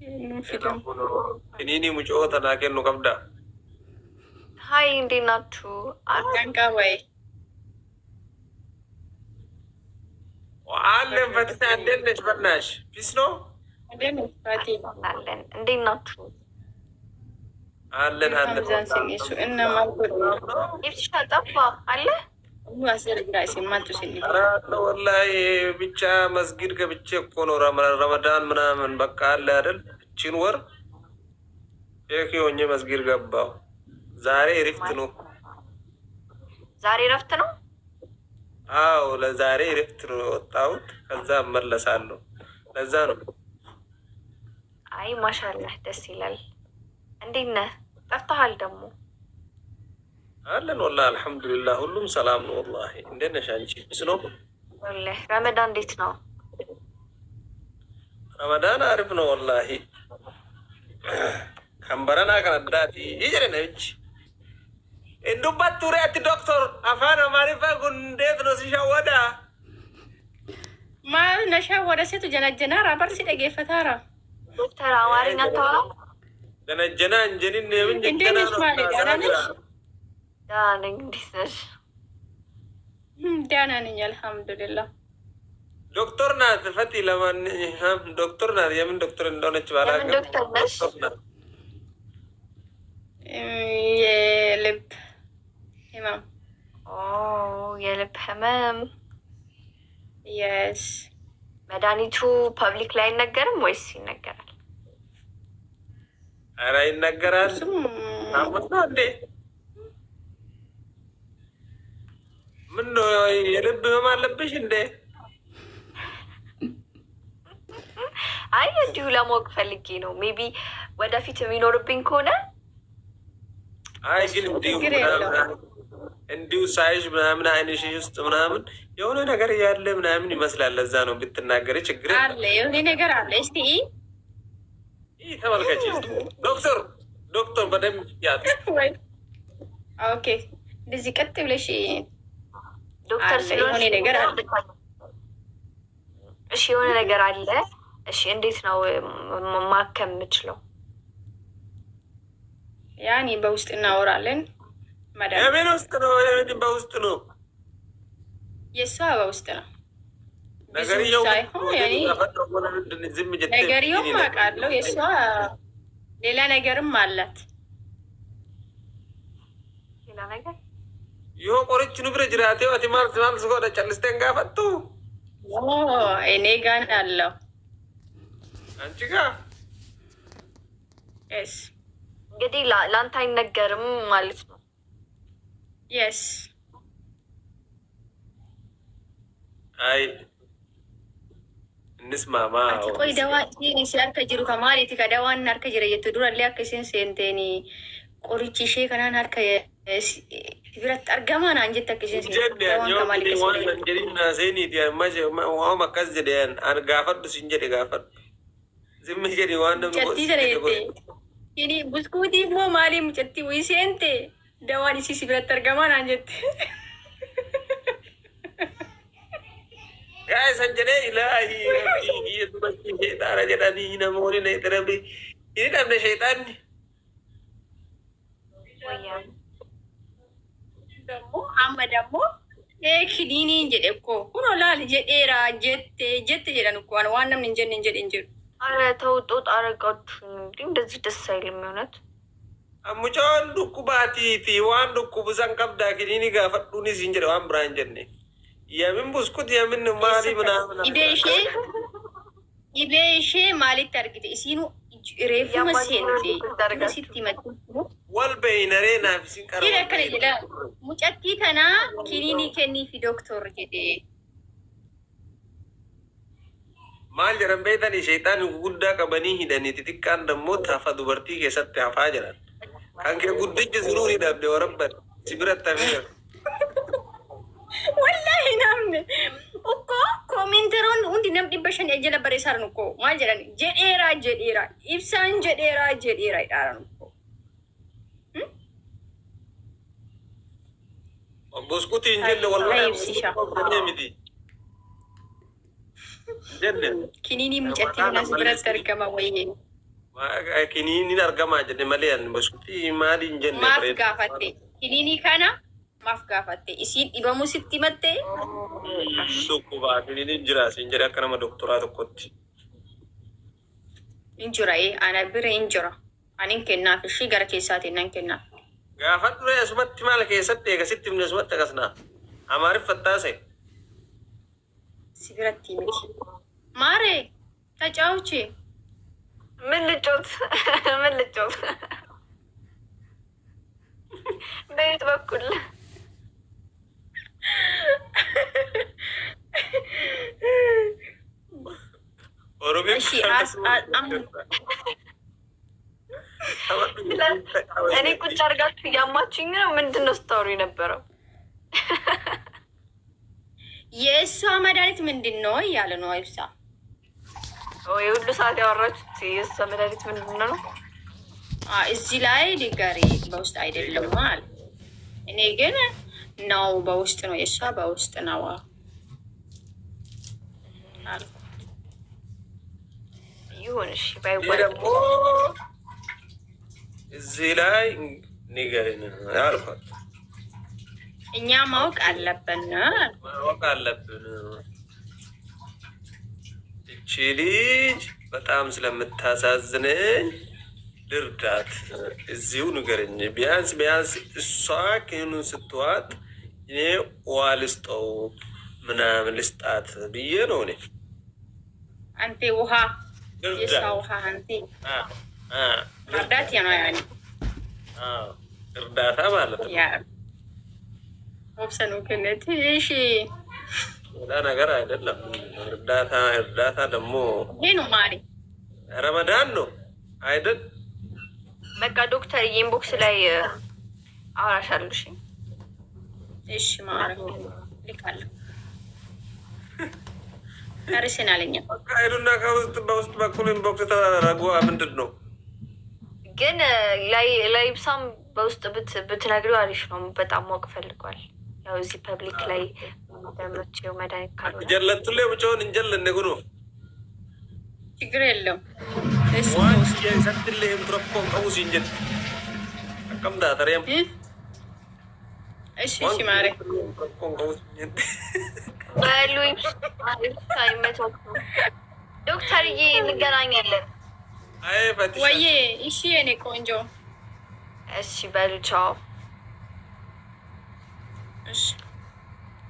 Ini muncul tanah ken nukam dah. Hi, እንዴት ናችሁ? አንቃወይ አለን ፈትታ እንዴት ነሽ? በናሽ ፒስ ነው አለን። እንዴት ናችሁ? አለን አለን። እሱ እነማ ይፍትሻ ጠፋ አለ ወላሂ ብቻ መስጊድ ገብቼ እኮ ነው ረመዳን ምናምን በቃ አለ አይደል? እቺን ወር ሼክ ሆኜ መስጊድ ገባሁ። ዛሬ እረፍት ነው። ዛሬ እረፍት ነው? አዎ ለዛሬ እረፍት ነው የወጣሁት። ከዛ እመለሳለሁ። ለዛ ነው። አይ ማሻአላህ ደስ ይላል። እንዴት ነህ? ጠፍተሃል ደግሞ። አለን ወላሂ አልሐምዱሊላህ ሁሉም ሰላም ነው። ወላሂ እንዴት ነሽ አንቺ? ቢስ ነው ወላሂ። ረመዳን እንዴት ነው? ረመዳን አሪፍ ነው ወላሂ። ከንበረና ከነዳቲ ይጀረነች እንዱባት ቱሪያት ዶክተር አፋን አማሪፋ ጉንዴት ነው ሲሻወዳ ማ ነሻወደ ሴቱ ጀነጀና ራበር ሲደገፈታራ ዶክተር አማርኛ ታወራ ጀነጀና እንጀኒን የምን እንዴት ነሽ ማለት ያላነሽ ዳን እንዴት ነሽ? ደህና ነኝ አልሐምዱሊላህ። ዶክተር ናት ፈቲ ለማን ዶክተር ናት። የምን ዶክተር እንደሆነች ባላቀ የምን ዶክተር ነሽ? የልብ ህመም። የልብ ህመም። የስ መድኃኒቱ ፐብሊክ ላይ አይነገርም ወይስ ይነገራል? ኧረ ይነገራል። አሞት ነው እንዴ? ምን ነው የልብ ህመም አለብሽ እንዴ? አይ እንዲሁ ለማወቅ ፈልጌ ነው። ሜቢ ወደፊት የሚኖርብኝ ከሆነ አይ ግን እንዲሁ ሳይሽ ምናምን አይንሽ ውስጥ ምናምን የሆነ ነገር ያለ ምናምን ይመስላል። ለዛ ነው ብትናገሪ ችግር አለ። የሆነ ነገር አለ። እስቲ ተመልከች። ዶክተር በደንብ ያት ኦኬ፣ እንደዚህ ቀጥ ብለሽ ዶክተር የሆነ ነገር አለ። እሺ የሆነ ነገር አለ። እሺ እንዴት ነው ማከም የምችለው? ያኔ በውስጥ እናወራለን። የምን ውስጥ ነው? በውስጥ ነው። የእሷ በውስጥ ነው። ነገርየው ነገርየው አውቃለሁ። የእሷ ሌላ ነገርም አላት። ሌላ ነገር ይሆ ቆርጭ ንብረ ጅራቴ ማልስ ጎደ ጨልስተን ጋፈቱ እኔ ጋር አለው አንቺ ጋር የስ እንግዲህ ለአንተ አይነገርም ማለት ነው። የስ አይ እንስማማ። ቆይ ደዋ ሲያርከ ጅሩ ከማሌቲ ከደዋን አርከ ጅረ የት ዱረሌ አከሲን ሴንቴኒ ቆሪቺ ሼ ከናን አርከ ብረት አርገማና አንጀት ተከሲን ደዋን ከማሌ ሴኒት ዋማ ከዝ ጀደን ጋፈዱ ሲንጀደ ጋፈዱ ዝም ጀደ ዋን ጨቲ ጀረየቴ ይኒ ቡስኩቲ ሞ ማሊም ጨቲ ወይ ሴንቴ ደዋን ሲሲ ብረት አርገማና አንጀት ጋይ ሰንጀደ ኢላሂ ታረ ጀዳኒ ነሞኒ ነይተረቢ ይህ ደምነ ሸይጣን ደግሞ አመ ደግሞ ክኒኒ እንጀደ እኮ ሁኖ ላል ጀዴራ ጀቴ ጀደን እኮ ዋናም እንጀን እንጀ አረ ተው ጦጥ አረጋችሁ እንዴ! እንደዚህ ደስ አይልም። የሆነት አሙጫን ዱኩባቲቲ ዋን ዱኩብሰን ቀብዳ ክኒኒ ጋፈዱኒ ሲንጀደ ዋን ብራን ጀኔ የምን ቡስኩት የምን ማሊ ምናምን ኢቤሼ ማለት አርግደ ሲኑ ሬፉ መሴንቴ ሲቲ መጡ ወልበይነሬ ናፍሲን ቀረ ይለከለ ይለ ሙጨቲ ተና ኪኒኒ ከኒ ፊ ዶክተር ጀዴ ማል ጀረን ቤተኒ ሸይጣን ጉዳ ቀበኒ ሂደኒ ቲቲቃን ደሞ ታፋ ዱበርቲ ኬሰት አፋ ጀራን ካንኬ ጉድጅ ዝኑሪ ዳብደ ወረበን ሲብረት ተፈረ ወላሂ ናምን እኮ ኮሜንተሮን ሁንዲ ነምዲ በሸን የጀለ በሬሳርን እኮ ማል ጀራን ጀዴራ ኢብሳን ጀዴራ ይዳራን እኮ ቡስኩቲ እንጀለ ወላሂ ሚዲ ኪኒኒ ሙጨቲ ናስ ብረት ተርከማ ወይ kiniiniin argamaa jedhe malee ani basutti maali hin jenne maaf gaafatte kiniinii kana maaf gaafatte isiin dhibamuu sitti himatte dhukkubaa kiniiniin jira siin jedhe akka nama doktoraa tokkotti hin jira ana bira hin jira anin kennaaf ishii gara keessaatiin nan kennaaf gaafa dure asumatti maal keessatti eegasitti himne asumatti akkasnaa amaariffattaase si biratti miti maare tacaawuchi ምን ልጮት በየት በኩል እኔ ቁጭ አድርጋችሁ እያማችኝ ነው። ምንድን ነው ስታወሩ የነበረው? የእሷ መድኃኒት ምንድን ነው እያለ ነው አይብሳ የሁሉ ሰዓት ያወራችሁት የእሷ መድኃኒት ምንድን ነው? እዚህ ላይ ሊጋሪ በውስጥ አይደለም አለ። እኔ ግን ነው በውስጥ ነው፣ የእሷ በውስጥ ነው አልኩ። ይሁን እሺ፣ ባይወራ ደግሞ እዚህ ላይ ንገሪን አልኳት። እኛ ማወቅ አለብን እቺ ልጅ በጣም ስለምታሳዝነኝ ልርዳት፣ እዚሁ ንገረኝ። ቢያንስ እሷ ክኑን ስትዋጥ እኔ ውሃ ልስጠው ምናምን ልስጣት ብዬ ነው። እኔ አንተ ውሃ የሷ ውሃ አንተ እርዳት ነው ያኔ እርዳታ ማለት ነው። ወብሰኑ ከነት እሺ ሌላ ነገር አይደለም። እርዳታ ደግሞ ይሄ ነው ማሪ ረመዳን ነው አይደል? በቃ ዶክተር ኢንቦክስ ላይ አወራሻለሁ። እሺ እሺ ማሪ ልካለሁ። አርሰናልኛ በቃ አይዱና በውስጥ በኩል ኢንቦክስ ተራራጉ። ምንድን ነው ግን ላይ ብሳም በውስጥ ብትነግሪው አሪፍ ነው። በጣም ማወቅ ፈልጓል። ያው እዚህ ፐብሊክ ላይ ደምሮቼው መድኃኒት ካልሆነ ጀለቱሌ ብቻውን እንጀል እንደጉኑ ችግር የለም። ዋንስ የሰጥልህም ትረኮን ቀውስ እንጀል አቀምዳ ተሪያም እሺ ማሪ ትረኮን ቀውስ እንጀል ባሉኝ ታይመቶክ ዶክተርዬ እንገናኛለን። አይ ፈትሽ ወይዬ እሺ የኔ ቆንጆ እሺ በሉ ቻው። እሺ